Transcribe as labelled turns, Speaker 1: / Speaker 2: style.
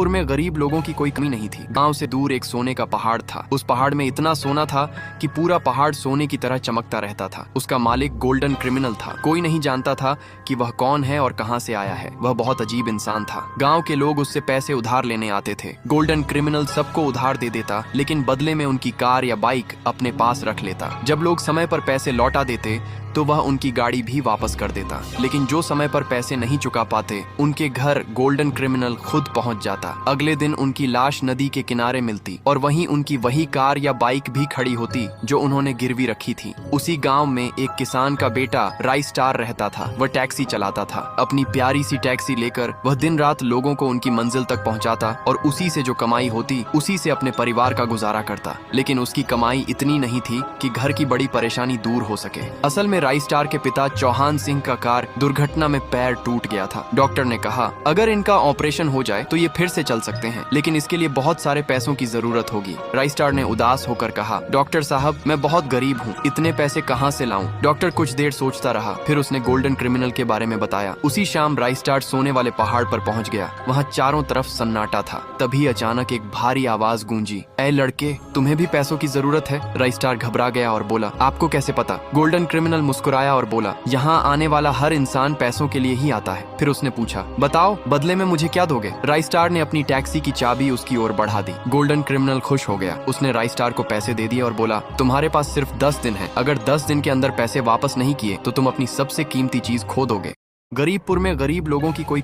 Speaker 1: गरीबपुर में गरीब लोगों की कोई कमी नहीं थी। गांव से दूर एक सोने का पहाड़ था। उस पहाड़ में इतना सोना था कि पूरा पहाड़ सोने की तरह चमकता रहता था। उसका मालिक गोल्डन क्रिमिनल था। कोई नहीं जानता था कि वह कौन है और कहां से आया है। वह बहुत अजीब इंसान था। गांव के लोग उससे पैसे उधार लेने आते थे। गोल्डन क्रिमिनल सबको उधार दे देता, लेकिन बदले में उनकी कार या बाइक अपने पास रख लेता। जब लोग समय पर पैसे लौटा देते तो वह उनकी गाड़ी भी वापस कर देता। लेकिन जो समय पर पैसे नहीं चुका पाते, उनके घर गोल्डन क्रिमिनल खुद पहुंच जाता। अगले दिन उनकी लाश नदी के किनारे मिलती और वहीं उनकी वही कार या बाइक भी खड़ी होती जो उन्होंने गिरवी रखी थी। उसी गांव में एक किसान का बेटा राई स्टार रहता था। वह टैक्सी चलाता था। अपनी प्यारी सी टैक्सी लेकर वह दिन रात लोगों को उनकी मंजिल तक पहुंचाता और उसी से जो कमाई होती उसी से अपने परिवार का गुजारा करता। लेकिन उसकी कमाई इतनी नहीं थी कि घर की बड़ी परेशानी दूर हो सके। असल में राई स्टार के पिता चौहान सिंह का कार दुर्घटना में पैर टूट गया था। डॉक्टर ने कहा अगर इनका ऑपरेशन हो जाए तो ये फिर से चल सकते हैं, लेकिन इसके लिए बहुत सारे पैसों की जरूरत होगी। राई स्टार ने उदास होकर कहा, डॉक्टर साहब मैं बहुत गरीब हूँ, इतने पैसे कहाँ से लाऊं? डॉक्टर कुछ देर सोचता रहा, फिर उसने गोल्डन क्रिमिनल के बारे में बताया। उसी शाम राई स्टार सोने वाले पहाड़ पर पहुँच गया। वहाँ चारों तरफ सन्नाटा था। तभी अचानक एक भारी आवाज गूंजी, ऐ लड़के, तुम्हें भी पैसों की जरूरत है? राई स्टार घबरा गया और बोला, आपको कैसे पता? गोल्डन क्रिमिनल मुस्कुराया और बोला, यहाँ आने वाला हर इंसान पैसों के लिए ही आता है। फिर उसने पूछा, बताओ बदले में मुझे क्या दोगे? राई स्टार ने अपनी टैक्सी की चाबी उसकी ओर बढ़ा दी। गोल्डन क्रिमिनल खुश हो गया। उसने राई स्टार को पैसे दे दिए और बोला, तुम्हारे पास सिर्फ 10 दिन है। अगर 10 दिन के अंदर पैसे वापस नहीं किए तो तुम अपनी सबसे कीमती चीज खो दोगे। गरीबपुर में गरीब लोगों की कोई